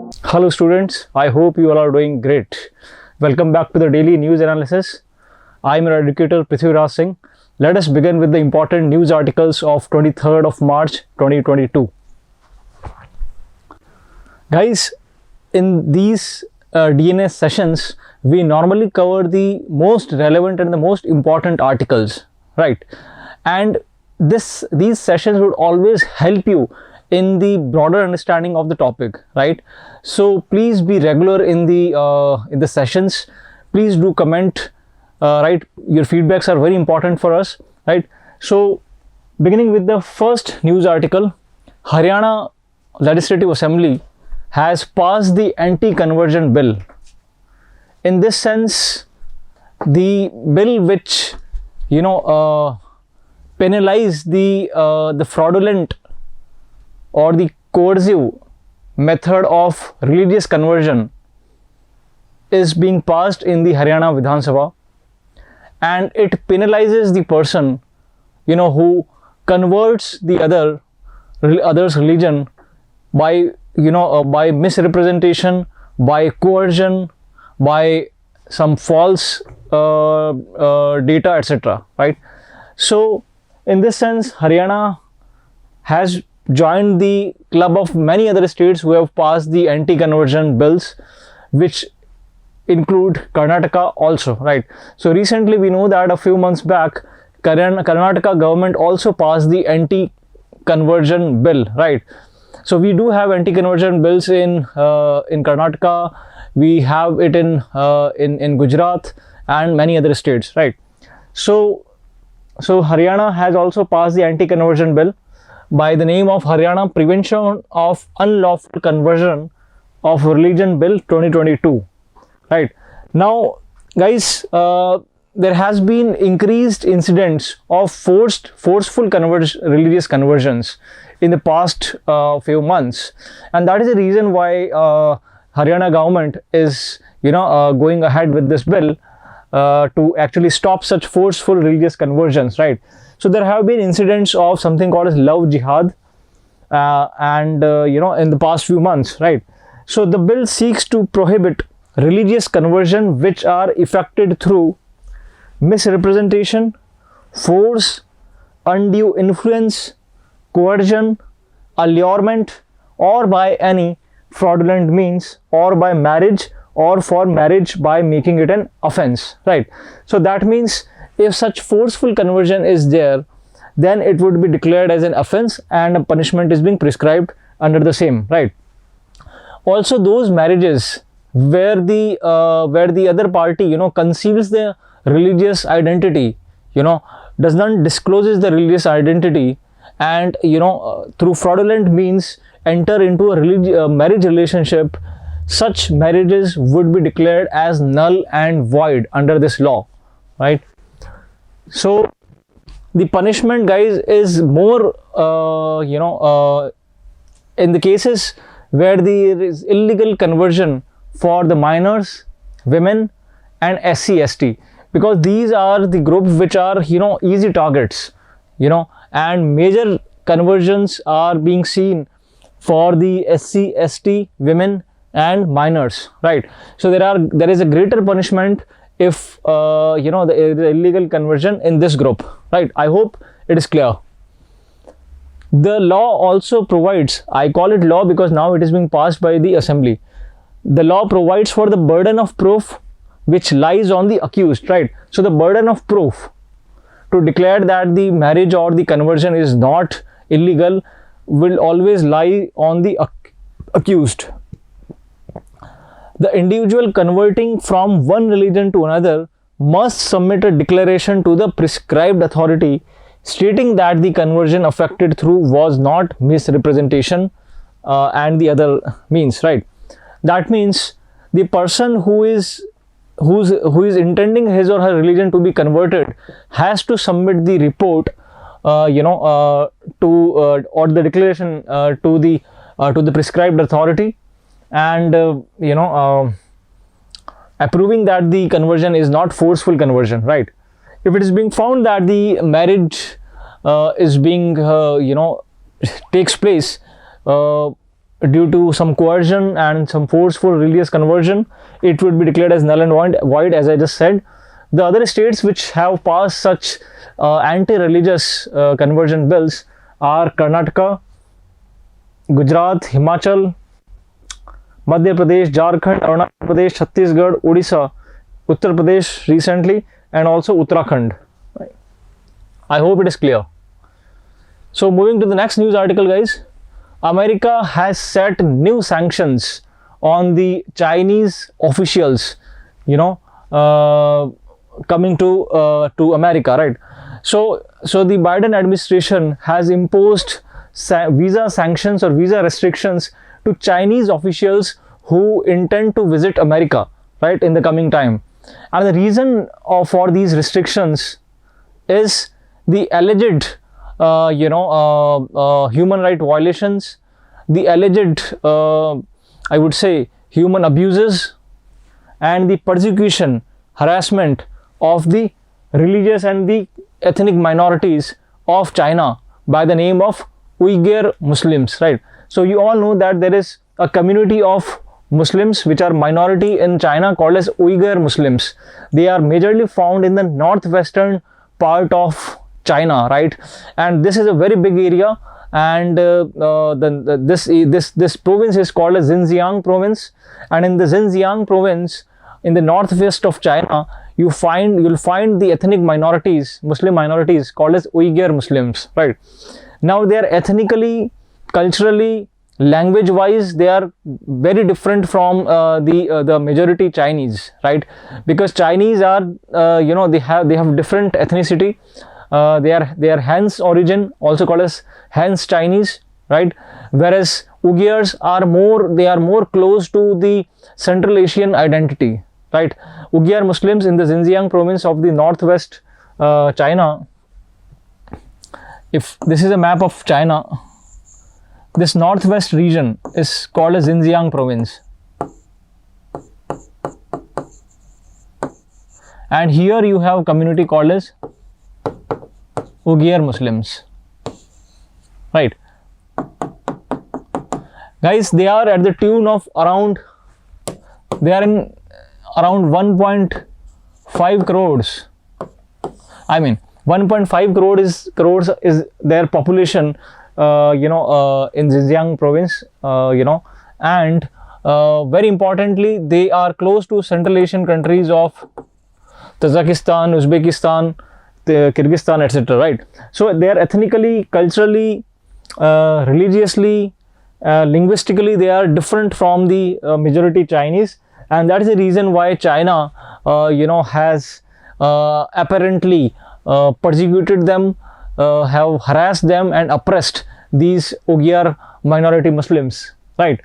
Hello students, I hope you all are doing great. Welcome back to the daily news analysis. I am your educator Prithviraj Singh. Let us begin with the important news articles of 23rd of March 2022. Guys, in these DNS sessions, we normally cover the most relevant and the most important articles, right? And these sessions would always help you in the broader understanding of the topic, right? So please be regular in the sessions. Please do comment, right? Your feedbacks are very important for us, right? So beginning with the first news article, Haryana Legislative Assembly has passed the anti-conversion bill. In this sense, the bill which penalize the fraudulent or the coercive method of religious conversion is being passed in the Haryana Vidhan Sabha, and it penalizes the person who converts the other's religion by by misrepresentation, by coercion, by some false data, etc., right? So in this sense, Haryana has joined the club of many other states who have passed the anti-conversion bills, which include Karnataka also, right? So recently we know that a few months back, Karnataka government also passed the anti-conversion bill, right? So we do have anti-conversion bills in Karnataka, we have it in Gujarat and many other states, right? So Haryana has also passed the anti-conversion bill by the name of Haryana Prevention of Unlawful Conversion of Religion Bill 2022, right? Now guys, there has been increased incidents of forceful religious conversions in the past few months, and that is the reason why Haryana government is going ahead with this bill to actually stop such forceful religious conversions, right? So there have been incidents of something called as love jihad and in the past few months, right? So the bill seeks to prohibit religious conversion which are effected through misrepresentation, force, undue influence, coercion, allurement, or by any fraudulent means, or by marriage or for marriage by making it an offense, right? So that means if such forceful conversion is there, then it would be declared as an offense and a punishment is being prescribed under the same, right? Also, those marriages where the other party conceals the religious identity, does not discloses the religious identity, and through fraudulent means enter into a marriage relationship, such marriages would be declared as null and void under this law, right? So the punishment, guys, is more in the cases where there is illegal conversion for the minors, women and SC/ST, because these are the groups which are easy targets, and major conversions are being seen for the SC/ST, women and minors, right? So there is a greater punishment if the illegal conversion in this group, right? I hope it is clear. The law also provides, I call it law because now it is being passed by the assembly. The law provides for the burden of proof which lies on the accused, right? So the burden of proof to declare that the marriage or the conversion is not illegal will always lie on the accused. The individual converting from one religion to another must submit a declaration to the prescribed authority stating that the conversion effected through was not misrepresentation and the other means, right? That means the person who is intending his or her religion to be converted has to submit the report or the declaration to the prescribed authority, and approving that the conversion is not forceful conversion, right? If it is being found that the marriage is being takes place due to some coercion and some forceful religious conversion, it would be declared as null and void, as I just said. The other states which have passed such anti-religious conversion bills are Karnataka, Gujarat, Himachal, Madhya Pradesh, Jharkhand, Arunachal Pradesh, Chhattisgarh, Odisha, Uttar Pradesh recently, and also Uttarakhand. I hope it is clear. So moving to the next news article, guys. America has set new sanctions on the Chinese officials, coming to America, right? So the Biden administration has imposed visa sanctions or visa restrictions to Chinese officials who intend to visit America, right, in the coming time. And the reason for these restrictions is the alleged human right violations, the alleged I would say human abuses, and the persecution, harassment of the religious and the ethnic minorities of China by the name of Uyghur Muslims, right? So you all know that there is a community of Muslims which are minority in China called as Uyghur Muslims. They are majorly found in the northwestern part of China, right? And this is a very big area, and this province is called as Xinjiang province. And in the Xinjiang province, in the northwest of China, you'll find the ethnic minorities, Muslim minorities called as Uyghur Muslims, right? Now they are ethnically, culturally, language wise, they are very different from the majority Chinese, right? Because Chinese are they have different ethnicity. They are Han's origin, also called as Han's Chinese, right? Whereas Uyghurs are more close to the Central Asian identity, right? Uyghur Muslims in the Xinjiang province of the northwest China. If this is a map of China, this northwest region is called as Xinjiang province, and here you have community called as Uyghur Muslims, right? Guys, they are at the tune of they are in around 1.5 crores. I mean 1.5 crores is their population, in Xinjiang province, and very importantly, they are close to Central Asian countries of Tajikistan, Uzbekistan, Kyrgyzstan, etc., right? So they are ethnically, culturally, religiously, linguistically, they are different from the majority Chinese, and that is the reason why China has apparently persecuted them, have harassed them and oppressed these Uyghur minority Muslims, right?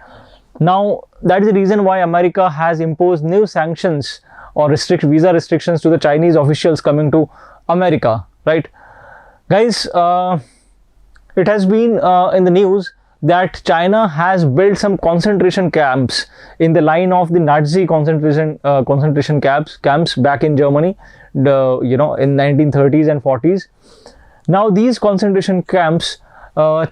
Now that is the reason why America has imposed new sanctions or visa restrictions to the Chinese officials coming to America, right? Guys, it has been in the news that China has built some concentration camps in the line of the Nazi concentration camps back in Germany, in 1930s and 40s. Now these concentration camps,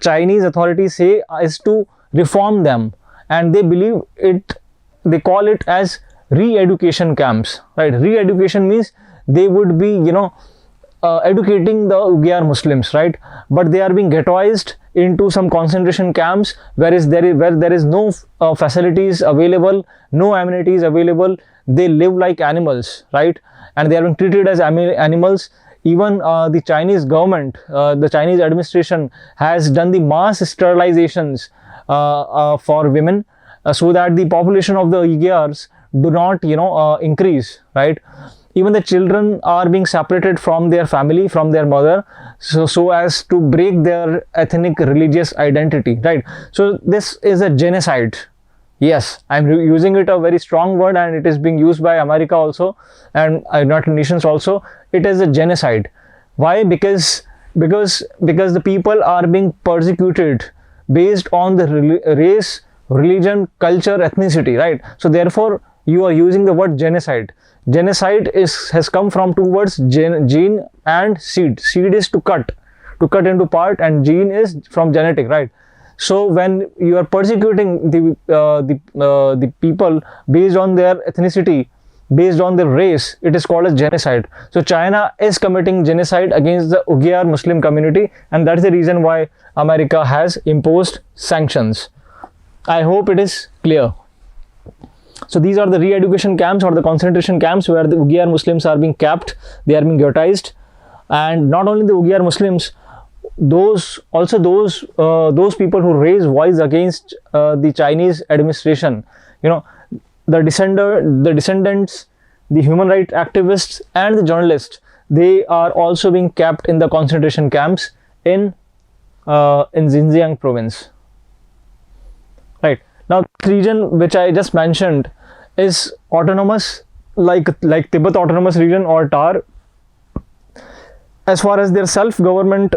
Chinese authorities say is to reform them, and they call it as re-education camps, right? Re-education means they would be educating the Uyghur Muslims, right? But they are being ghettoized into some concentration camps, where there is no facilities available, no amenities available. They live like animals, right? And they are being treated as animals. Even the Chinese government, the Chinese administration has done the mass sterilizations for women, so that the population of the Uyghurs do not increase, right? Even the children are being separated from their family, from their mother, so as to break their ethnic religious identity, right? So this is a genocide. Yes, I'm using it a very strong word, and it is being used by America also, and United Nations also. It is a genocide. Why? Because the people are being persecuted based on the race, religion, culture, ethnicity, right? So therefore you are using the word genocide. Genocide has come from two words, gene and seed. Seed is to cut into part, and gene is from genetic, right? So when you are persecuting the people based on their ethnicity, based on their race, it is called as genocide. So China is committing genocide against the Uyghur Muslim community, and that is the reason why America has imposed sanctions. I hope it is clear. So these are the re-education camps or the concentration camps where the Uyghur Muslims are being kept, they are being ghettoized. And not only the Uyghur Muslims, those people who raise voice against the Chinese administration, you know, the descendants, the human rights activists and the journalists, they are also being kept in the concentration camps in Xinjiang province. Right. Now, this region which I just mentioned is autonomous, like Tibet Autonomous Region or TAR. As far as their self-government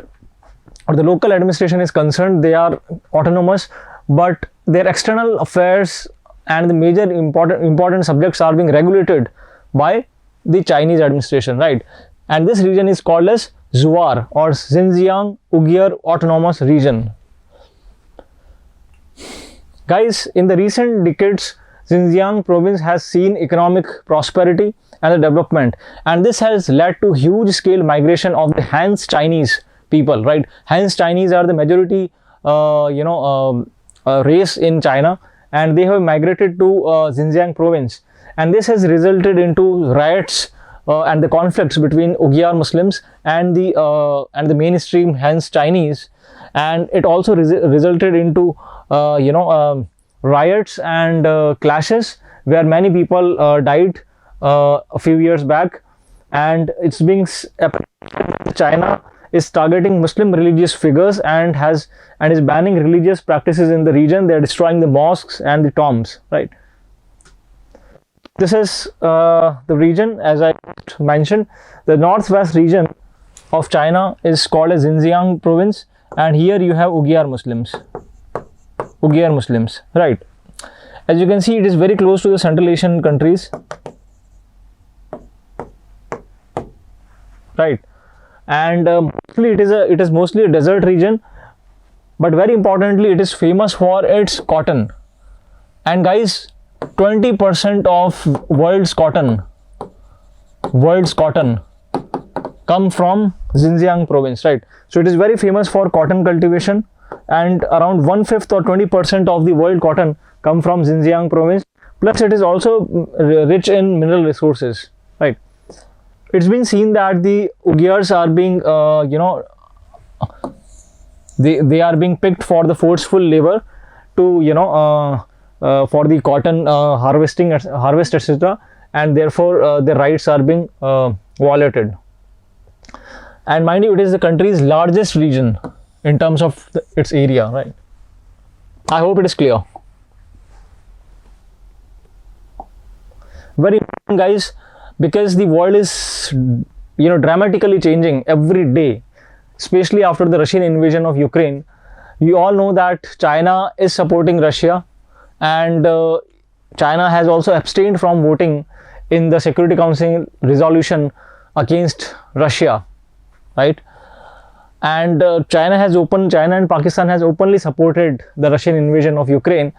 or the local administration is concerned, they are autonomous, but their external affairs and the major important subjects are being regulated by the Chinese administration, right? And this region is called as Zuar or Xinjiang Uyghur Autonomous Region. Guys, in the recent decades, Xinjiang province has seen economic prosperity and development, and this has led to huge scale migration of the Han Chinese people, right? Han Chinese are the majority race in China, and they have migrated to Xinjiang province, and this has resulted into riots and the conflicts between Uyghur Muslims and the mainstream Han Chinese, and it also resulted into riots and clashes where many people died a few years back. And it's being China is targeting Muslim religious figures and is banning religious practices in the region. They are destroying the mosques and the tombs, right? This is the region, as I mentioned, the northwest region of China is called as Xinjiang province, and here you have Uyghur Muslims, right? As you can see, it is very close to the Central Asian countries, right? And mostly it is mostly a desert region, but very importantly, it is famous for its cotton. And guys, 20% of world's cotton come from Xinjiang province, right? So it is very famous for cotton cultivation, and around 1/5 or 20% of the world cotton come from Xinjiang province. Plus, it is also rich in mineral resources, right? It's been seen that the Uyghurs are being, they are being picked for the forceful labor to, for the cotton harvest, etc. And therefore, their rights are being violated. And mind you, it is the country's largest region in terms of its area, right? I hope it is clear. Very important, guys, because the world is dramatically changing every day, especially after the Russian invasion of Ukraine. We all know that China is supporting Russia, and China has also abstained from voting in the Security Council resolution against Russia, right? And China and Pakistan has openly supported the Russian invasion of Ukraine.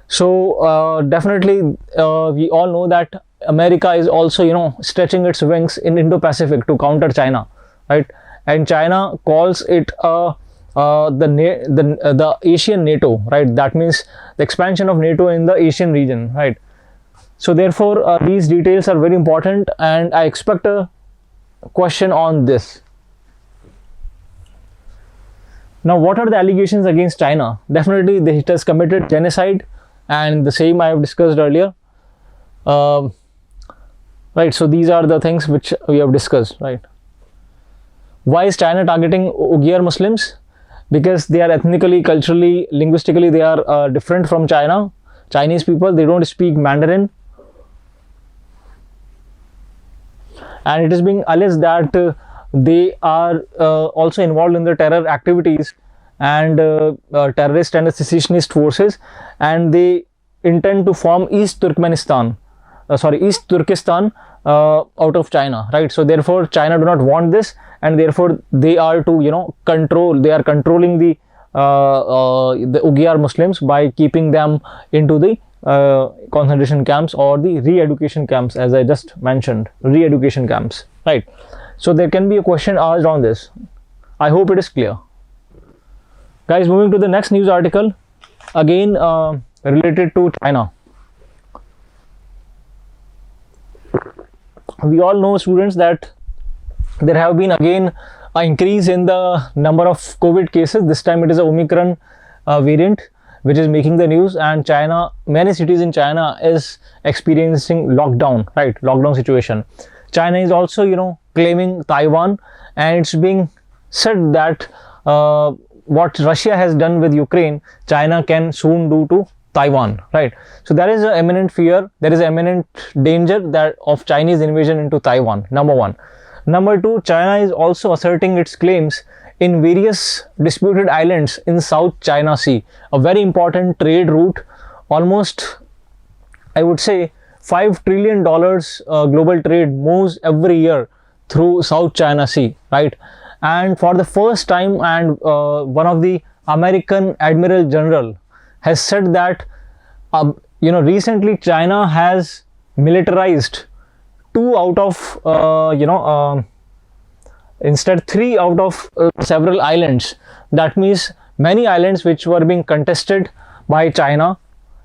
So definitely we all know that America is also stretching its wings in Indo-Pacific to counter China, right? And China calls it the Asian NATO, right? That means the expansion of NATO in the Asian region, right? So therefore these details are very important, and I expect a question on this. Now, what are the allegations against China? Definitely it has committed genocide, and the same I have discussed earlier, right? So these are the things which we have discussed, right? Why is China targeting Uyghur Muslims? Because they are ethnically, culturally, linguistically, they are different from Chinese people. They don't speak Mandarin, and it is being alleged that they are also involved in the terror activities and terrorist and secessionist forces, and they intend to form East Turkestan out of China, right? So therefore China do not want this, and therefore they are to controlling the the Uyghur Muslims by keeping them into the concentration camps or the re-education camps, as I just mentioned, re-education camps, right? So there can be a question asked on this. I hope it is clear. Guys, moving to the next news article, again related to China. We all know, students, that there have been again an increase in the number of COVID cases. This time it is a Omicron variant which is making the news, and China, many cities in China is experiencing lockdown, right? Lockdown situation. China is also, you know, claiming Taiwan, and it's being said that what Russia has done with Ukraine, China can soon do to Taiwan, right? So there is an imminent fear, there is an imminent danger that of Chinese invasion into Taiwan, number one. Number two, China is also asserting its claims in various disputed islands in South China Sea, a very important trade route. Almost, I would say, $5 trillion global trade moves every year through South China Sea, right? And for the first time, and one of the American Admiral General has said that, you know, recently China has militarized 2 out of, instead 3 out of several islands. That means many islands which were being contested by China,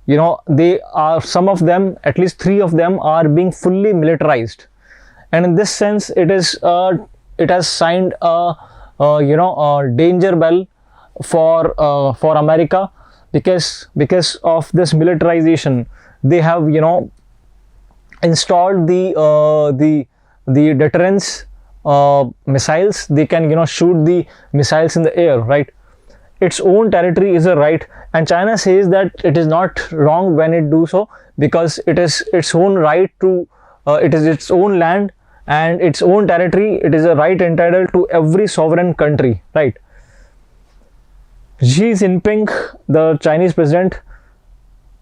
you know, they are, some of them, at least 3 of them are being fully militarized. And in this sense, it is it has signed a danger bell for America, because of this militarization. They have, you know, installed the deterrence missiles. They can, you know, shoot the missiles in the air, right? Its own territory is a right, and China says that it is not wrong when it do so, because it is its own right to it is its own land and its own territory. It is a right entitled to every sovereign country, right? Xi Jinping, the Chinese president,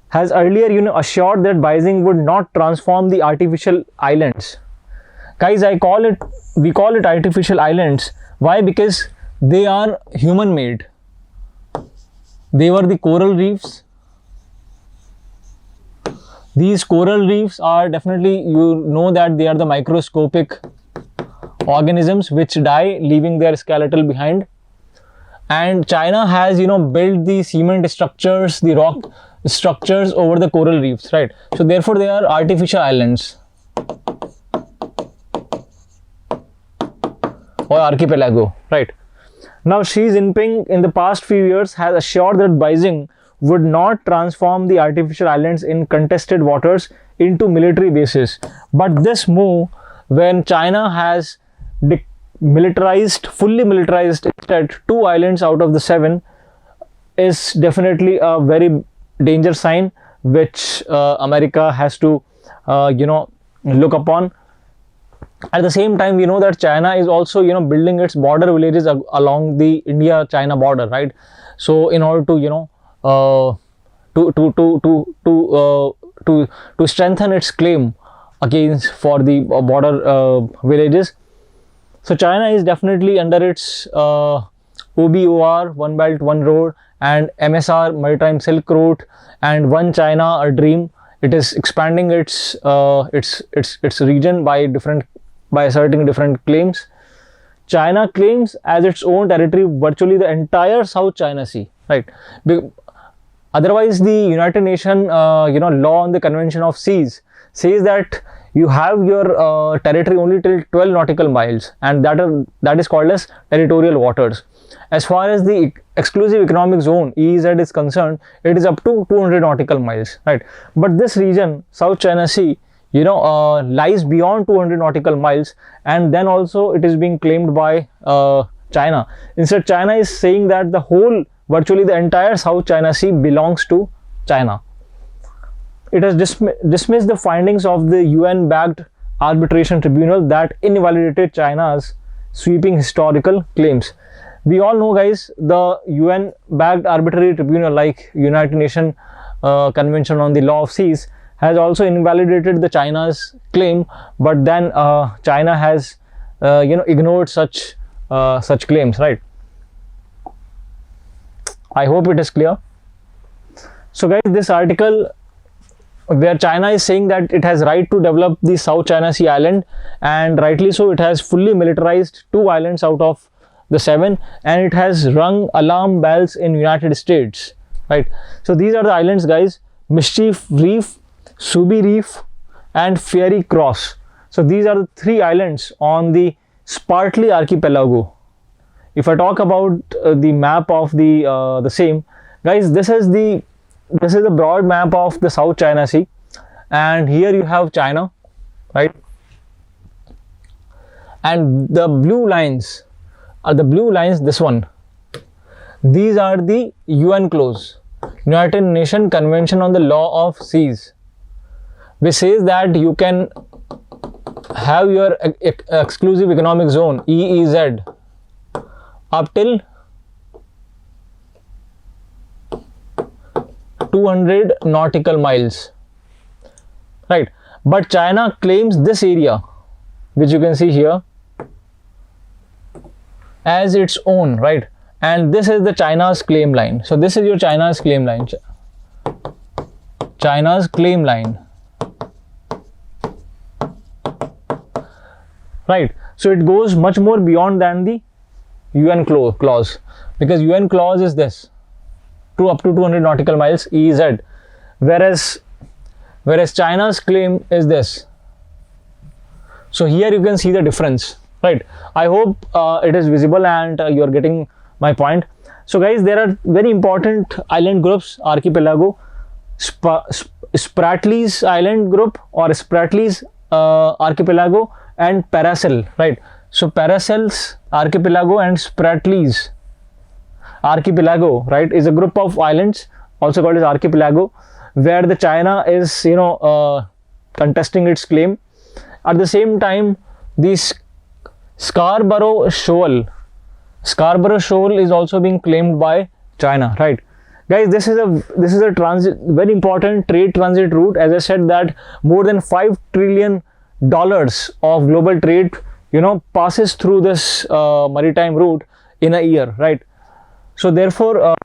has earlier, you know, assured that Beijing would not transform the artificial islands. Guys, we call it artificial islands. Why? Because they are human made. They were the coral reefs. These coral reefs are definitely, you know, that they are the microscopic organisms which die, leaving their skeletal behind. And China has, you know, built the cement structures, the rock structures over the coral reefs, right? So therefore they are artificial islands or archipelago, right? Now Xi Jinping in the past few years has assured that Beijing would not transform the artificial islands in contested waters into military bases. But this move, when China has fully militarized instead 2 islands out of the 7, is definitely a very danger sign which America has to look upon. At the same time, we know that China is also, you know, building its border villages along the India-China border, right? So in order to, you know, to strengthen its claim against for the border villages. So China is definitely under its OBOR, One Belt One Road, and MSR, Maritime Silk Route, and One China, a dream. It is expanding its region by asserting different claims. China claims as its own territory virtually the entire South China Sea, right? Otherwise, the United Nations, law on the Convention of Seas says that you have your territory only till 12 nautical miles, and that is called as territorial waters. As far as the exclusive economic zone EEZ is concerned, it is up to 200 nautical miles, right? But this region, South China Sea, lies beyond 200 nautical miles, and then also it is being claimed by China. Instead, China is saying that virtually the entire South China Sea belongs to China. It has dismissed the findings of the UN-backed arbitration tribunal that invalidated China's sweeping historical claims. We all know, guys, the UN-backed arbitrary tribunal like United Nations Convention on the Law of Seas has also invalidated the China's claim, but then China has ignored such claims, right? I hope it is clear. So guys, this article where China is saying that it has right to develop the South China Sea island, and rightly so, it has fully militarized 2 islands out of the 7, and it has rung alarm bells in United States, right? So these are the islands, guys: Mischief Reef, Subi Reef, and Fairy Cross. So these are the 3 islands on the Spratly archipelago. If I talk about the map of the same, guys, this is the broad map of the South China Sea, and here you have China, right? And the blue lines are this one. These are the UN clause, United Nations Convention on the Law of Seas, which says that you can have your exclusive economic zone, EEZ, up till 200 nautical miles, right? But China claims this area, which you can see here, as its own, right? And this is the China's claim line. So this is your China's claim line. China's claim line, right? So it goes much more beyond than the UN clause, because UN clause is this, up to 200 nautical miles EEZ, whereas China's claim is this. So here you can see the difference, right? I hope it is visible and you are getting my point. So guys, there are very important island groups: archipelago, Spratly's island group or Spratly's archipelago, and Paracel, right? So Paracel's archipelago and Spratly's archipelago, right, is a group of islands also called as archipelago, where the China is contesting its claim. At the same time, this Scarborough Shoal is also being claimed by China, right? Guys, this is a transit, very important trade transit route. As I said, that more than $5 trillion of global trade passes through this maritime route in a year, right? So therefore,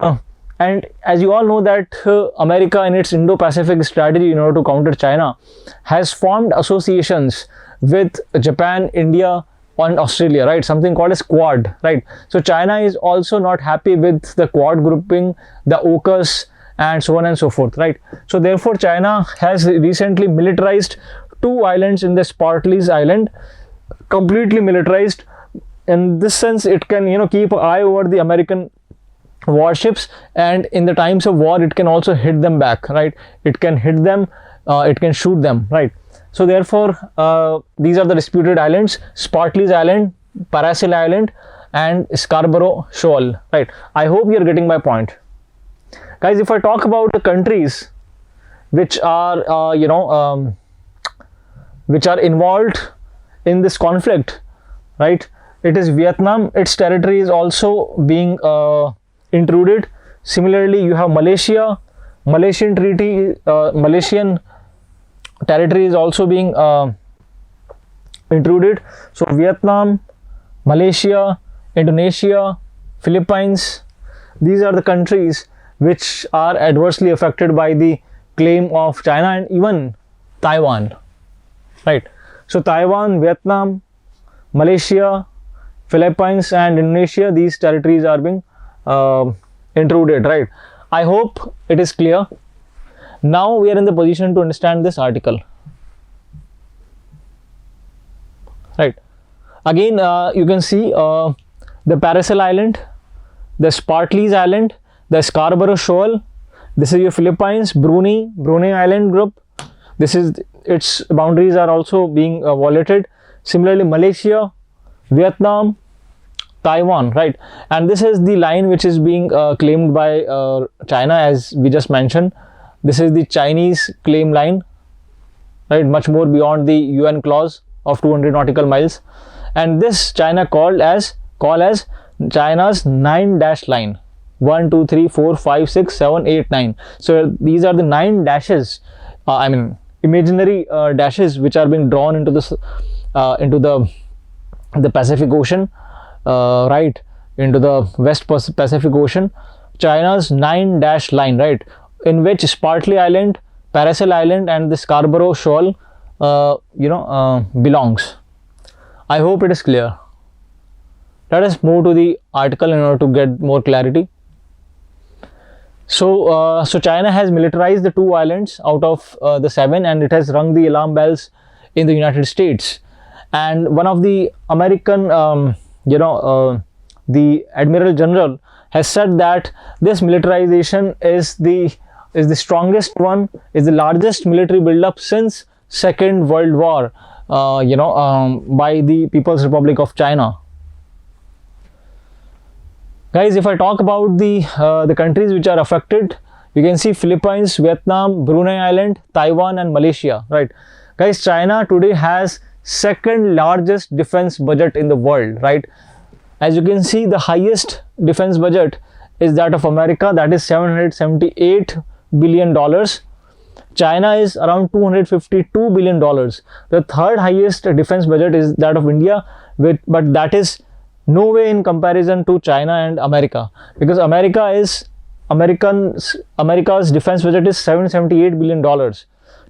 and as you all know that America, in its Indo-Pacific strategy in order to counter China, has formed associations with Japan, India, and Australia, right? Something called as Quad, right? So China is also not happy with the Quad grouping, the AUKUS, and so on and so forth, right? So therefore, China has recently militarized 2 islands in the Spratly's Island, completely militarized. In this sense, it can keep an eye over the American warships, and in the times of war it can also hit them back, right? It can hit them, it can shoot them, right? So therefore, these are the disputed islands: Spratly's Island, Paracel Island, and Scarborough Shoal, right? I hope you are getting my point, guys. If I talk about the countries which are which are involved in this conflict, right, it is Vietnam. Its territory is also being intruded. Similarly, you have Malaysia. Malaysian territory is also being intruded. So Vietnam, Malaysia, Indonesia, Philippines, these are the countries which are adversely affected by the claim of China, and even Taiwan, right? So Taiwan, Vietnam, Malaysia, Philippines, and Indonesia, these territories are being intruded, right? I hope it is clear. Now we are in the position to understand this article, right? Again, you can see the Paracel Island, the Spratly's Island, the Scarborough Shoal. This is your Philippines, Brunei Island group. This is its boundaries are also being violated. Similarly, Malaysia, Vietnam, Taiwan, right? And this is the line which is being claimed by China, as we just mentioned. This is the Chinese claim line, right? Much more beyond the UN clause of 200 nautical miles. And this China call as China's 9-dash line. 1, 2, 3, 4, 5, 6, 7, 8, 9. So these are the 9 dashes. Imaginary dashes which are being drawn into this into the Pacific Ocean, right, into the West Pacific Ocean, China's 9-dash line, right, in which Spratly Island, Paracel Island and the Scarborough Shoal belongs. I hope it is clear. Let us move to the article in order to get more clarity. So China has militarized the 2 islands out of the 7, and it has rung the alarm bells in the United States. And one of the American, the Admiral General has said that this militarization is the strongest one, is the largest military buildup since Second World War, by the People's Republic of China. Guys, if I talk about the countries which are affected, you can see Philippines, Vietnam, Brunei Island, Taiwan and Malaysia, right? Guys, China today has second largest defense budget in the world, right? As you can see, the highest defense budget is that of America, that is $778 billion. China is around $252 billion. The third highest defense budget is that of India, but that is no way in comparison to China and America, because America's defense budget is $778 billion.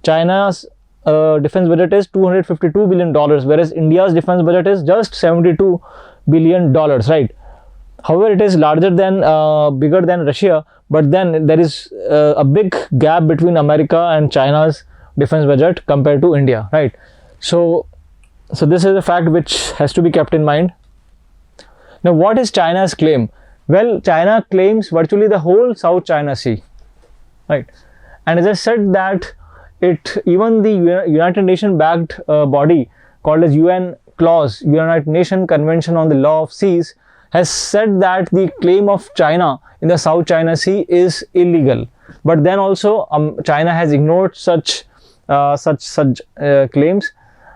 China's defense budget is $252 billion, whereas India's defense budget is just $72 billion, right? However, it is larger than bigger than Russia, but then there is a big gap between America and China's defense budget compared to India, right? So this is a fact which has to be kept in mind. Now, what is China's claim? Well, China claims virtually the whole South China Sea, right? And as I said that even the United Nations backed body called as UNCLOS, United Nations Convention on the Law of Seas, has said that the claim of China in the South China Sea is illegal. But then also China has ignored such claims,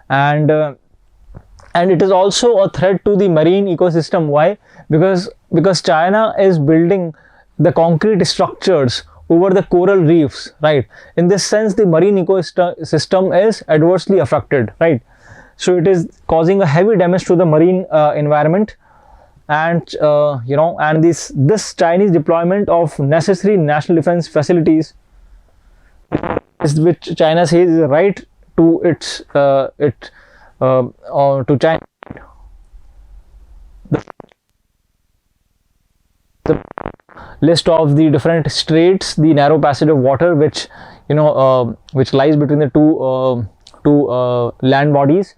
and it is also a threat to the marine ecosystem. Why? Because China is building the concrete structures over the coral reefs, right? In this sense, the marine ecosystem is adversely affected, right? So it is causing a heavy damage to the marine environment, and and this Chinese deployment of necessary national defense facilities, which China says is right to to China. The list of the different straits, the narrow passage of water which lies between the two land bodies.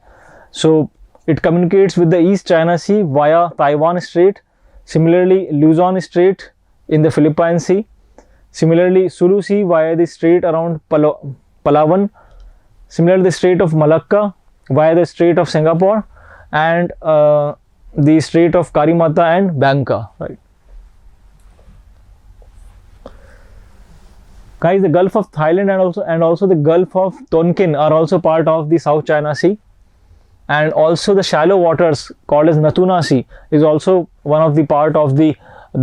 So it communicates with the East China Sea via Taiwan Strait. Similarly, Luzon Strait in the Philippine Sea. Similarly, Sulu Sea via the strait around Palawan. Similarly, the Strait of Malacca via the Strait of Singapore, and the Strait of Karimata and Bangka, right? Guys, the Gulf of Thailand and also the Gulf of Tonkin are also part of the South China Sea, and also the shallow waters called as Natuna Sea is also one of the part of the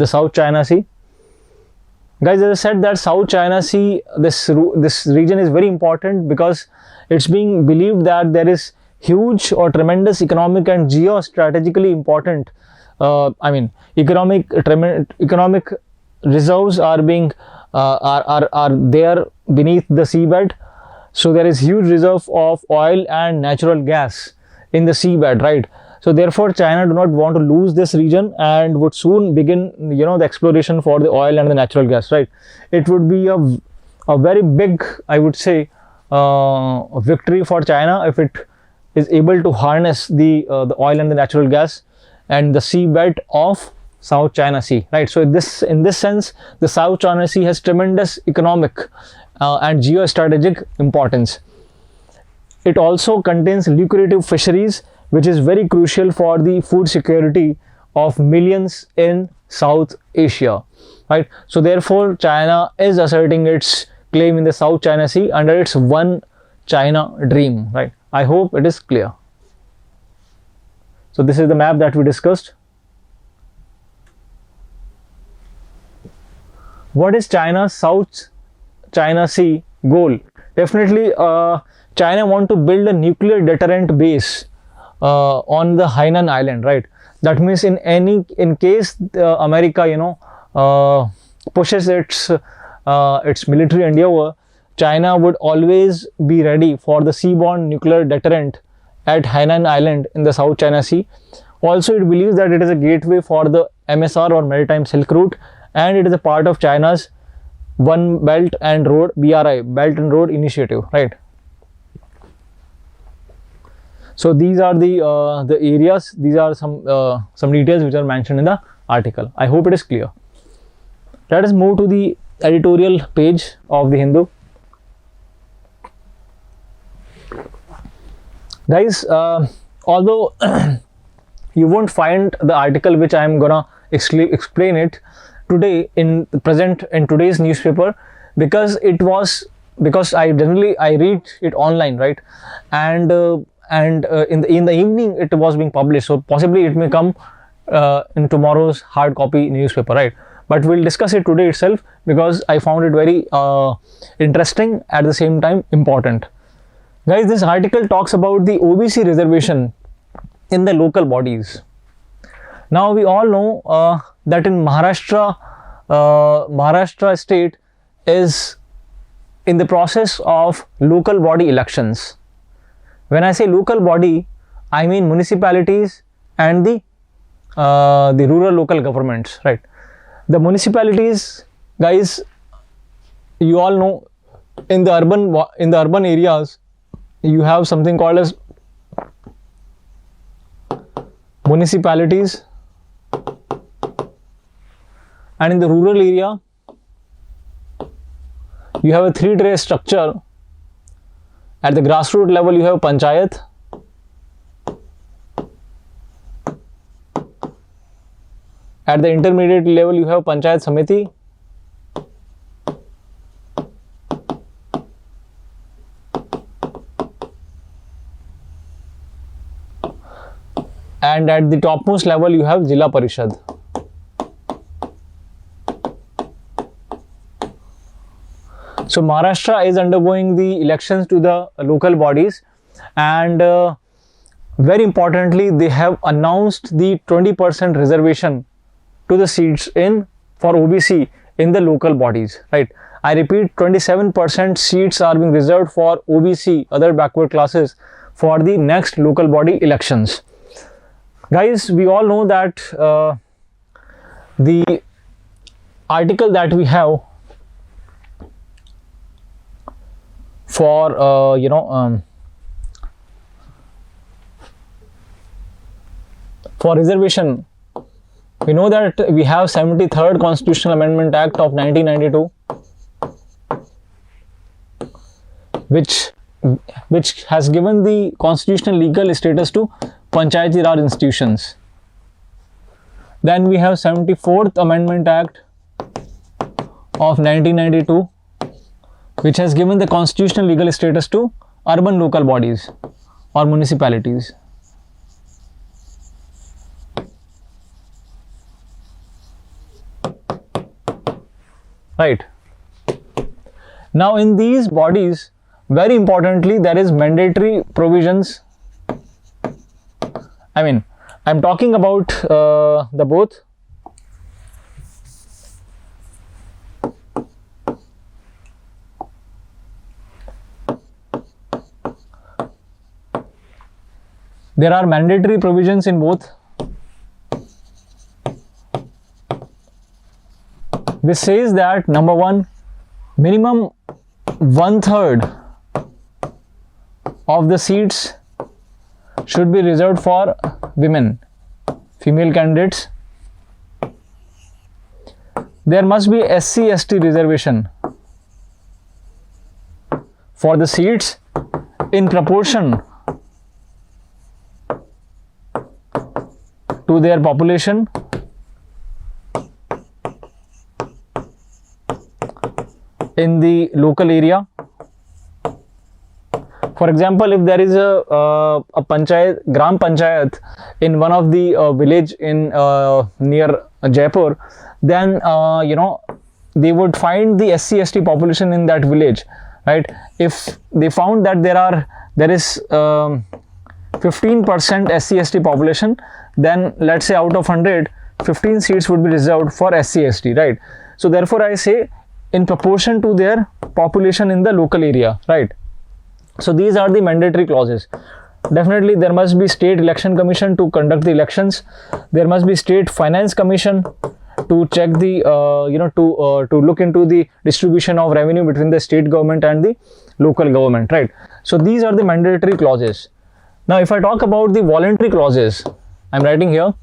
South China Sea. Guys, as I said that South China Sea, this region is very important because it's being believed that there is huge or tremendous economic and geostrategically important economic reserves are being are there beneath the seabed. So there is huge reserve of oil and natural gas in the seabed, right? So therefore China do not want to lose this region and would soon begin the exploration for the oil and the natural gas, right? It would be a very big, I would say, victory for China if it is able to harness the oil and the natural gas and the seabed of South China Sea, right? So in this sense, the South China Sea has tremendous economic and geostrategic importance. It also contains lucrative fisheries, which is very crucial for the food security of millions in South Asia, right? So therefore, China is asserting its claim in the South China Sea under its One China dream, right? I hope it is clear. So this is the map that we discussed. What is China's South China Sea goal? Definitely, China want to build a nuclear deterrent base on the Hainan Island, right? That means in case America pushes its military endeavor, China would always be ready for the seaborne nuclear deterrent at Hainan Island in the South China Sea. Also, it believes that it is a gateway for the MSR or Maritime Silk Route, and it is a part of China's One Belt and Road (BRI) Belt and Road Initiative, right? So these are the areas. These are some details which are mentioned in the article. I hope it is clear. Let us move to the editorial page of the Hindu. Guys, although you won't find the article which I am gonna explain it today in today's newspaper, because I read it online, right? And in the evening it was being published, so possibly it may come in tomorrow's hard copy newspaper, right? But we'll discuss it today itself because I found it very interesting, at the same time important. Guys, this article talks about the OBC reservation in the local bodies. Now we all know that in Maharashtra state is in the process of local body elections. When I say local body, I mean municipalities and the rural local governments, right? The municipalities, guys, you all know, in the urban areas, you have something called as municipalities, and in the rural area you have a three-tier structure. At the grassroots level you have panchayat, at the intermediate level you have panchayat samiti, and at the topmost level you have Jilla Parishad. So Maharashtra is undergoing the elections to the local bodies, and very importantly, they have announced the 20% reservation to the seats for OBC in the local bodies, right? I repeat, 27% seats are being reserved for OBC, other backward classes, for the next local body elections. Guys, we all know that the article that we have for for reservation, we know that we have 73rd Constitutional Amendment Act of 1992, which has given the constitutional legal status to Panchayati Raj institutions. Then we have 74th Amendment Act of 1992, which has given the constitutional legal status to urban local bodies or municipalities. Right. Now in these bodies, very importantly, there is mandatory provisions. I mean, I'm talking about the both. There are mandatory provisions in both. This says that number one, minimum 1/3 of the seats should be reserved for women, female candidates. There must be SC/ST reservation for the seats in proportion to their population. In the local area. For example, if there is a panchayat, gram panchayat in one of the village in near Jaipur, then they would find the SC/ST population in that village, right? If they found that there is 15% SC/ST population, then let's say out of 100, 15 seats would be reserved for SC/ST, right? So therefore I say in proportion to their population in the local area, right? So these are the mandatory clauses. Definitely there must be state election commission to conduct the elections. There must be state finance commission to check the to look into the distribution of revenue between the state government and the local government, right? So these are the mandatory clauses. Now if I talk about the voluntary clauses, I'm writing here,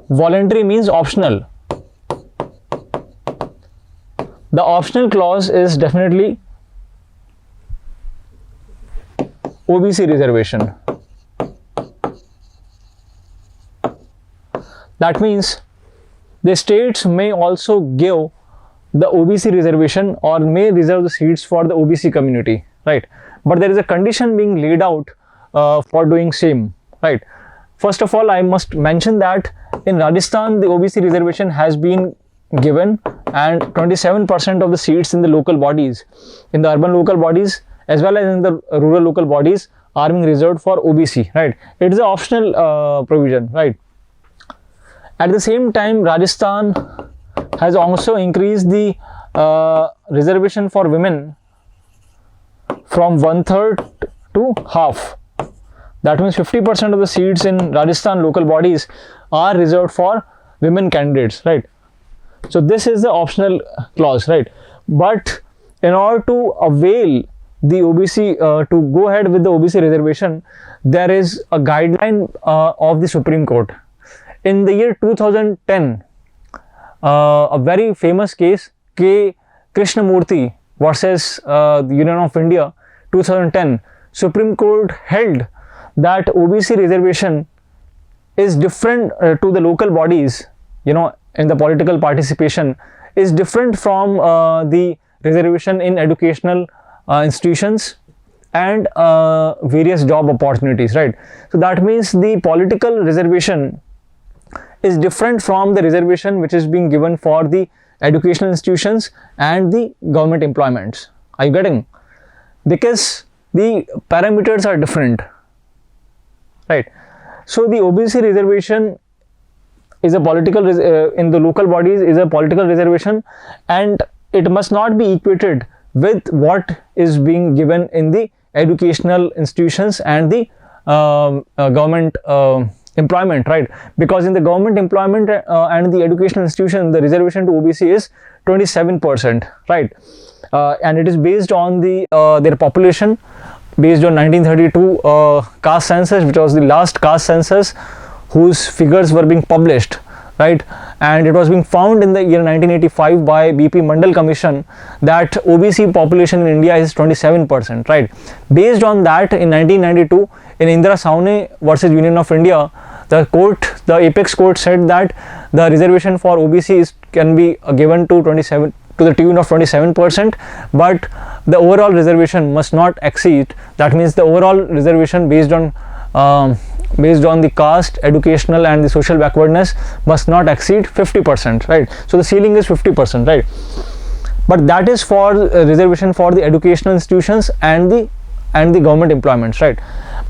voluntary means optional. The optional clause is definitely OBC reservation. That means the states may also give the OBC reservation or may reserve the seats for the OBC community, right? But there is a condition being laid out for doing same, right? First of all, I must mention that in Rajasthan the OBC reservation has been given, and 27% of the seats in the local bodies, in the urban local bodies as well as in the rural local bodies, are being reserved for OBC, right? It is an optional provision, right? At the same time, Rajasthan has also increased the reservation for women from 1/3 to half. That means 50% of the seats in Rajasthan local bodies are reserved for women candidates, right? So this is the optional clause, right? But in order to avail the OBC, to go ahead with the OBC reservation, there is a guideline of the Supreme Court. In the year 2010, a very famous case, K. Krishnamurthy versus the Union of India, 2010, Supreme Court held that OBC reservation is different to the local bodies, in the political participation, is different from the reservation in educational institutions and various job opportunities, right? So that means the political reservation is different from the reservation which is being given for the educational institutions and the government employments. Are you getting? Because the parameters are different, right? So the OBC reservation is a political in the local bodies is a political reservation, and it must not be equated with what is being given in the educational institutions and the government employment, right? Because in the government employment and the educational institution, the reservation to OBC is 27%, right? And it is based on the their population, based on 1932 caste census, which was the last caste census whose figures were being published, right? And it was being found in the year 1985 by BP Mandal Commission that OBC population in India is 27%, right? Based on that, in 1992, in Indira Saune versus Union of India, the apex court said that the reservation for OBC can be given to the tune of 27%, but the overall reservation must not exceed. That means the overall reservation based on the caste, educational and the social backwardness must not exceed 50%, right? So the ceiling is 50%, right? But that is for reservation for the educational institutions and the government employments, right?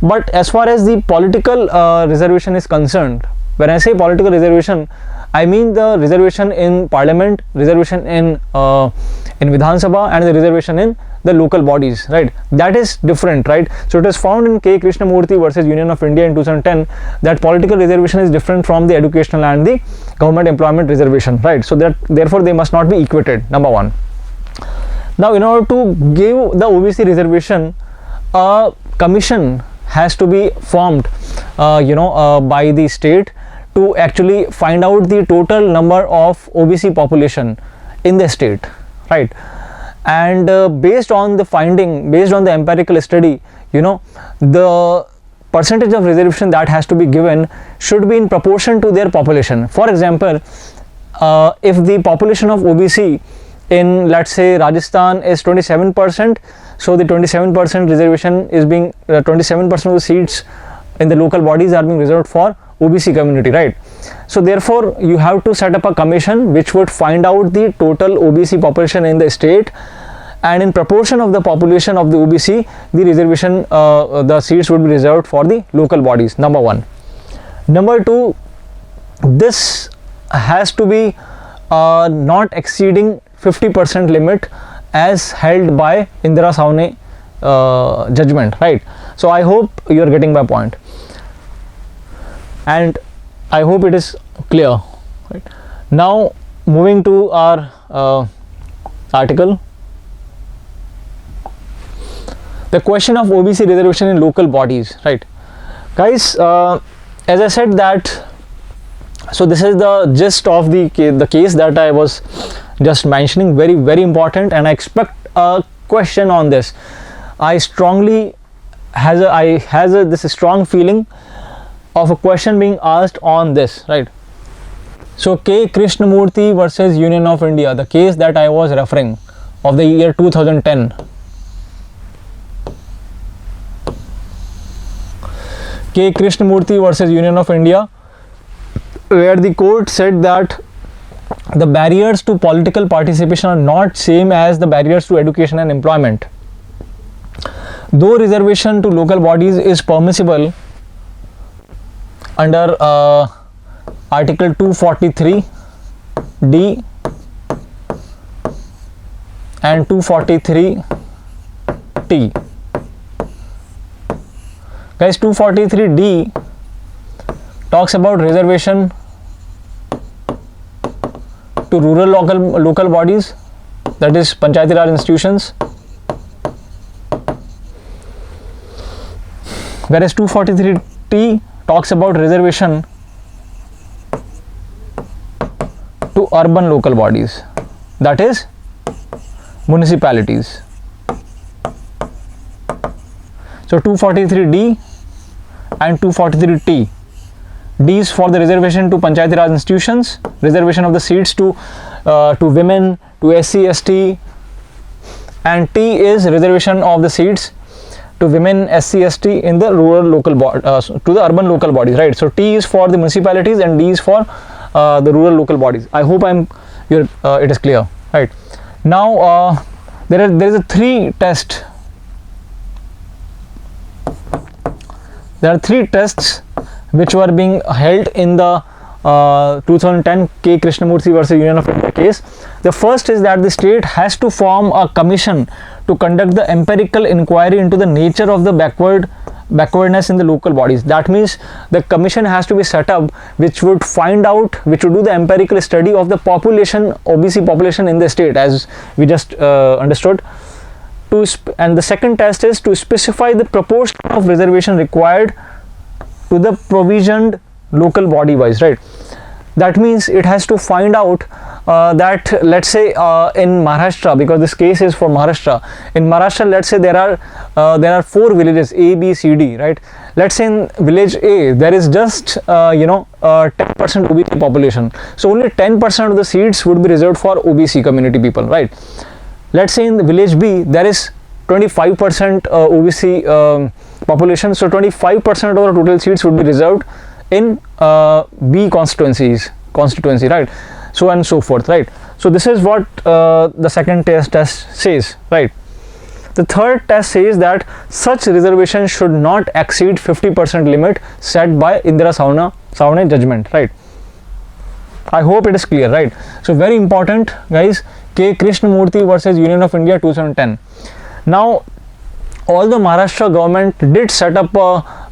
But as far as the political reservation is concerned, when I say political reservation, I mean the reservation in parliament, reservation in Vidhan Sabha, and the reservation in the local bodies, right? That is different, right? So it is found in K. Krishnamurthy versus Union of India in 2010 that political reservation is different from the educational and the government employment reservation, right? So that therefore they must not be equated, number one. Now in order to give the OBC reservation, a commission has to be formed by the state to actually find out the total number of OBC population in the state, right? And based on the finding, based on the empirical study, the percentage of reservation that has to be given should be in proportion to their population. For example, if the population of OBC in, let's say, Rajasthan is 27%, so the 27% reservation is being 27% of the seats in the local bodies are being reserved for OBC community, right? So therefore you have to set up a commission which would find out the total OBC population in the state, and in proportion of the population of the OBC, the reservation, the seats would be reserved for the local bodies, number one. Number two, this has to be not exceeding 50% limit as held by Indira Savne judgment, right? So I hope you are getting my point, and I hope it is clear, right? Now moving to our article, the question of OBC reservation in local bodies, right? Guys, as I said that, so this is the gist of the case that I was just mentioning, very important, and I expect a question on this. I strongly has this strong feeling of a question being asked on this, right? So K. Krishnamurthy versus Union of India, the case that I was referring, of the year 2010. K. Krishnamurthy versus Union of India, where the court said that the barriers to political participation are not same as the barriers to education and employment. Though reservation to local bodies is permissible under Article 243D and 243T. Guys, 243D talks about reservation to rural local bodies, that is Panchayati Raj institutions, whereas 243T talks about reservation to urban local bodies, that is municipalities. So 243D and 243T. D is for the reservation to Panchayati Raj institutions, reservation of the seats to women, to SC, ST, and T is reservation of the seats to women, SC, ST in the rural local to the urban local bodies, right? So T is for the municipalities and D is for the rural local bodies. I hope it is clear, right? Now there is a three test. There are three tests which were being held in the 2010 K. Krishnamurthy versus Union of India case. The first is that the state has to form a commission to conduct the empirical inquiry into the nature of the backwardness in the local bodies. That means the commission has to be set up which would do the empirical study of the population, OBC population in the state, as we just understood. And the second test is to specify the proportion of reservation required to the provisioned local body wise, right? That means it has to find out that, let's say in Maharashtra, because this case is for Maharashtra, in Maharashtra, let's say there are 4 villages A, B, C, D, right? Let's say in village A there is just 10% OBC population, so only 10% of the seats would be reserved for OBC community people, right? Let's say in the village B there is 25% OBC population, so 25% of the total seats would be reserved in B constituency, right? So and so forth, right? So this is what the second test says, right? The third test says that such reservation should not exceed 50% limit set by Indira Savne judgment, right? I hope it is clear, right? So very important, guys. K. Krishnamurthy versus Union of India 2010. Now, although Maharashtra government did set up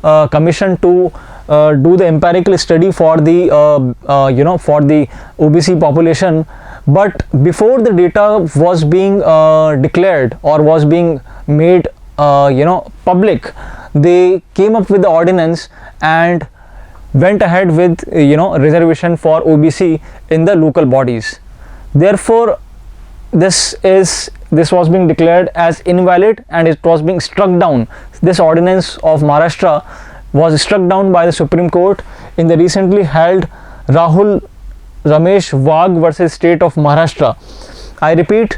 a commission to do the empirical study for the for the OBC population, but before the data was being declared or was being made public, they came up with the ordinance and went ahead with reservation for OBC in the local bodies. Therefore, this was being declared as invalid and it was being struck down. This ordinance of Maharashtra was struck down by the Supreme Court in the recently held Rahul Ramesh Wagh versus State of Maharashtra. I repeat,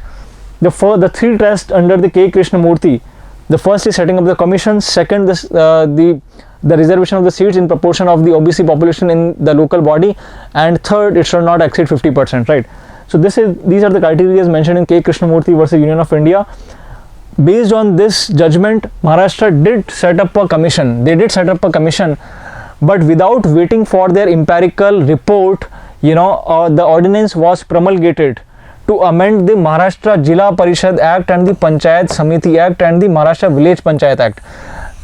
the three tests under the K. Krishnamurthy. The first is setting up the commission. Second, the reservation of the seats in proportion of the OBC population in the local body, and third, it should not exceed 50%, right? So these are the criteria mentioned in K. Krishnamurthy versus Union of India. Based on this judgment, Maharashtra did set up a commission. They did set up a commission, but without waiting for their empirical report, the ordinance was promulgated to amend the Maharashtra Jila Parishad Act and the Panchayat Samiti Act and the Maharashtra Village Panchayat Act.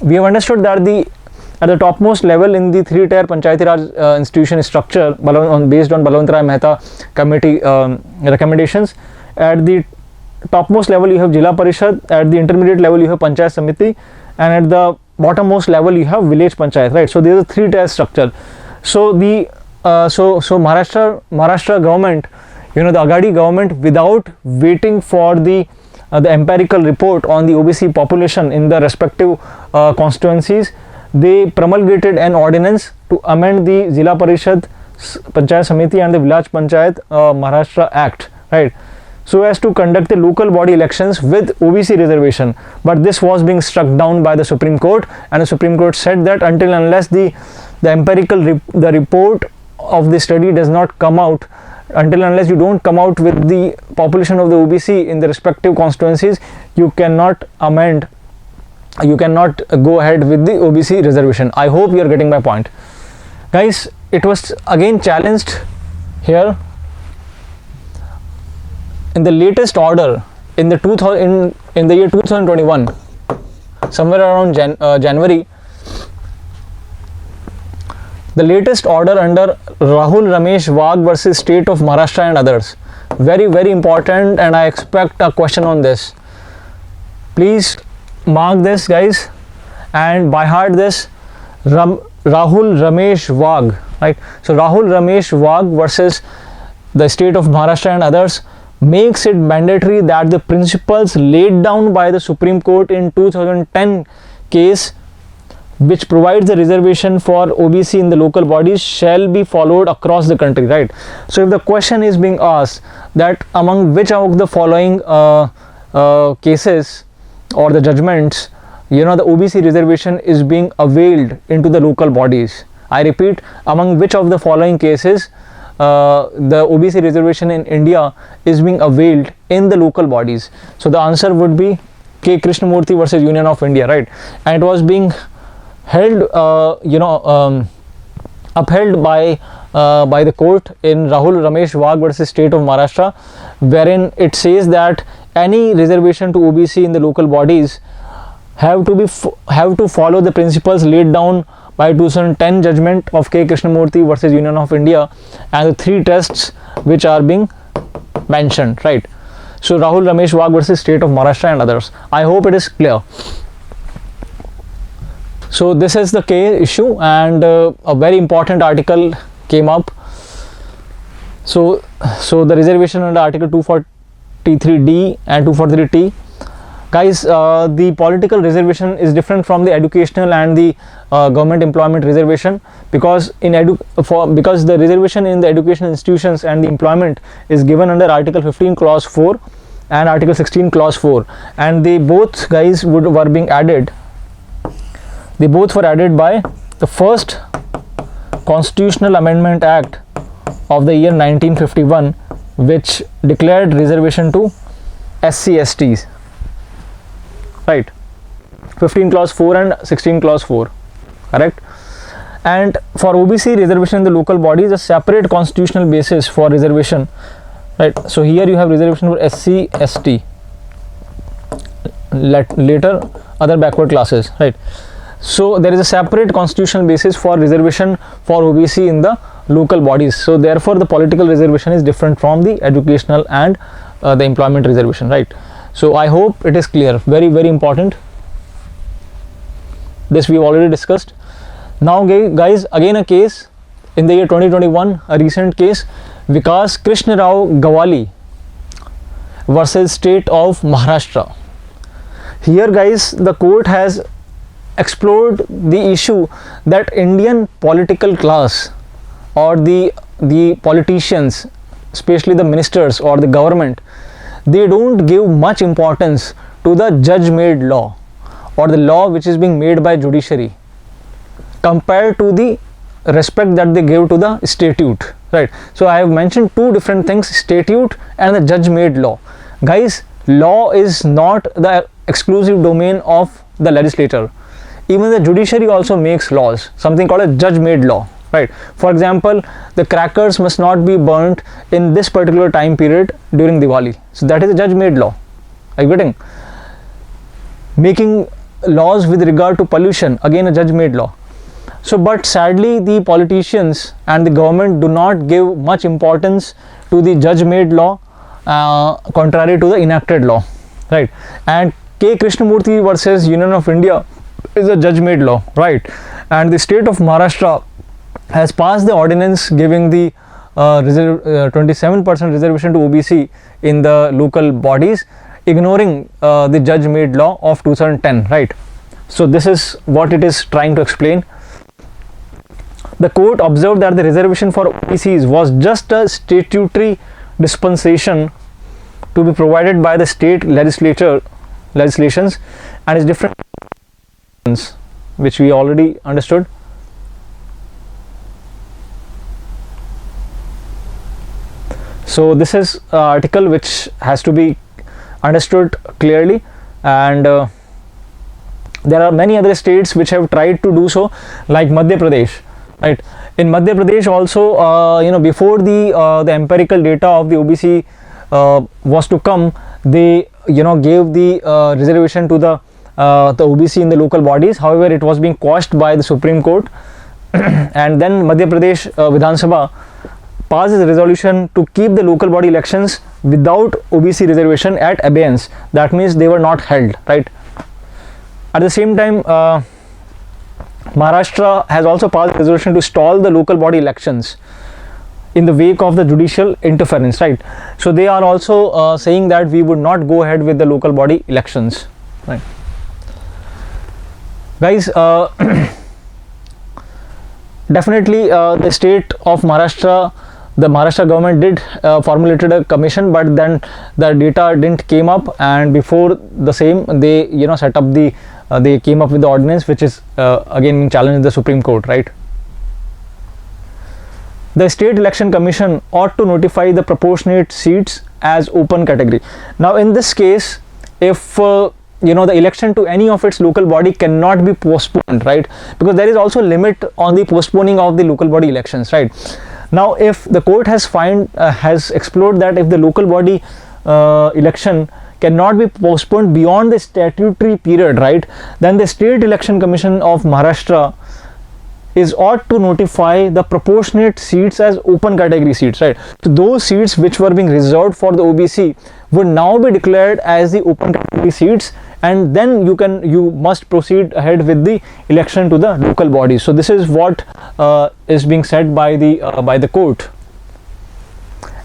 We have understood that at the topmost level in the three-tier Panchayati Raj institution structure based on Balwantrai Mehta committee recommendations, at the topmost level you have Jila Parishad, at the intermediate level you have Panchayat Samiti, and at the bottommost level you have Village Panchayat, right? So there is a three-tier structure. So the Maharashtra government, the Agadi government, without waiting for the empirical report on the OBC population in the respective constituencies, they promulgated an ordinance to amend the Jila Parishad, Panchayat Samiti and the Village Panchayat Maharashtra Act, right, so as to conduct the local body elections with OBC reservation. But this was being struck down by the Supreme Court, and the Supreme Court said that until unless the empirical the report of the study does not come out, until unless you don't come out with the population of the OBC in the respective constituencies, you cannot amend, you cannot go ahead with the OBC reservation. I hope you are getting my point, guys. It was again challenged here in the latest order in the year 2021, somewhere around January. The latest order under Rahul Ramesh Wagh versus State of Maharashtra and others. Very, very important, and I expect a question on this. Please mark this, guys, and by heart this. Rahul Ramesh Wagh, right? So Rahul Ramesh Wagh versus the State of Maharashtra and others makes it mandatory that the principles laid down by the Supreme Court in 2010 case, which provides the reservation for OBC in the local bodies, shall be followed across the country, right? So if the question is being asked that among which of the following cases or the judgments, the OBC reservation is being availed into the local bodies, I repeat, among which of the following cases the OBC reservation in India is being availed in the local bodies. So the answer would be K. Krishnamurthy versus Union of India, right? And it was being held, upheld by the court in Rahul Ramesh Wagh versus State of Maharashtra, wherein it says that any reservation to OBC in the local bodies have to follow the principles laid down by 2010 judgment of K. Krishnamurthy versus Union of India and the three tests which are being mentioned, right? So Rahul Ramesh Wagh versus State of Maharashtra and others. I hope it is clear. So this is the K issue, and a very important article came up. So the reservation under Article 243D and 243T. Guys, the political reservation is different from the educational and the government employment reservation, because because the reservation in the educational institutions and the employment is given under Article 15 Clause 4 and Article 16 Clause 4, and they both, guys, were being added. They both were added by the first Constitutional Amendment Act of the year 1951, which declared reservation to SC/STs, right? 15 Clause 4 and 16 Clause 4, correct? And for OBC reservation in the local bodies, a separate constitutional basis for reservation, right? So here you have reservation for SC/ST, later other backward classes, right? So there is a separate constitutional basis for reservation for OBC in the local bodies. So therefore the political reservation is different from the educational and the employment reservation, right? So I hope it is clear. Very, very important. This we have already discussed. Now guys, again a case in the year 2021, a recent case, Vikas Krishna Rao Gawali versus State of Maharashtra. Here, guys, the court has explored the issue that Indian political class or the politicians, especially the ministers or the government, they don't give much importance to the judge-made law or the law which is being made by judiciary compared to the respect that they give to the statute, right? So I have mentioned two different things, statute and the judge-made law. Guys, law is not the exclusive domain of the legislature. Even the judiciary also makes laws, something called a judge-made law, right? For example, the crackers must not be burnt in this particular time period during Diwali. So that is a judge made law. Are you getting? Making laws with regard to pollution, again a judge made law. So but sadly the politicians and the government do not give much importance to the judge made law, contrary to the enacted law, right? And K. Krishnamurthy versus Union of India is a judge made law, right? And the state of Maharashtra has passed the ordinance giving the 27% reservation to OBC in the local bodies, ignoring the judge made law of 2010, right? So this is what it is trying to explain. The court observed that the reservation for OBCs was just a statutory dispensation to be provided by the state legislations and is different, which we already understood. So this is an article which has to be understood clearly, and there are many other states which have tried to do so, like Madhya Pradesh, right? In Madhya Pradesh also, before the empirical data of the OBC was to come, they gave the reservation to the OBC in the local bodies. However, it was being quashed by the Supreme Court and then Madhya Pradesh Vidhan Sabha passed a resolution to keep the local body elections without OBC reservation at abeyance. That means they were not held, right? At the same time, Maharashtra has also passed a resolution to stall the local body elections in the wake of the judicial interference, right? So they are also saying that we would not go ahead with the local body elections, right? Guys, definitely the state of Maharashtra, the Maharashtra government did formulated a commission, but then the data didn't came up, and before the same they set up the they came up with the ordinance, which is again being challenged in the Supreme Court, right? The State Election Commission ought to notify the proportionate seats as open category. Now in this case, if the election to any of its local body cannot be postponed, right? Because there is also a limit on the postponing of the local body elections, right? Now if the court has explored that if the local body election cannot be postponed beyond the statutory period, right, then the State Election Commission of Maharashtra ought to notify the proportionate seats as open category seats, right? So those seats which were being reserved for the OBC would now be declared as the open category seats, and then you must proceed ahead with the election to the local bodies. So this is what is being said by the court.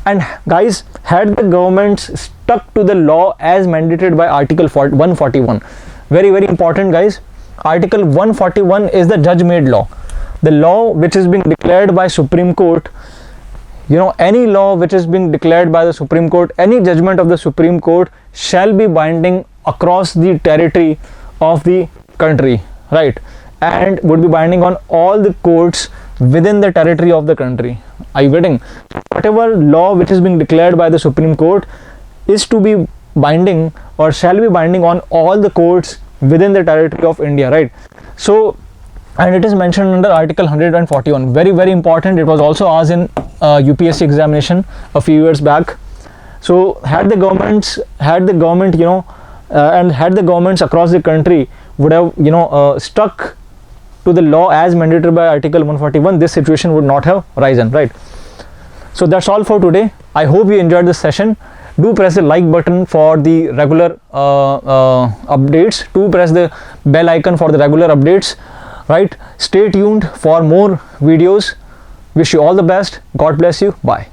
And guys, had the governments stuck to the law as mandated by Article 141, very very important guys, Article 141 is the judge made law, the law which is being declared by Supreme Court. Any law which is being declared by the Supreme Court, any judgment of the Supreme Court shall be binding across the territory of the country, right? And would be binding on all the courts within the territory of the country. Are you getting? Whatever law which is being declared by the Supreme Court is to be binding or shall be binding on all the courts within the territory of India, right? So, and it is mentioned under Article 141, very very important. It was also asked in UPSC examination a few years back. So had the government and had the governments across the country would have stuck to the law as mandated by Article 141, this situation would not have arisen, right? So that's all for today. I hope you enjoyed this session. Do press the like button for the regular updates. Do press the bell icon for the regular updates, right? Stay tuned for more videos. Wish you all the best. God bless you. Bye.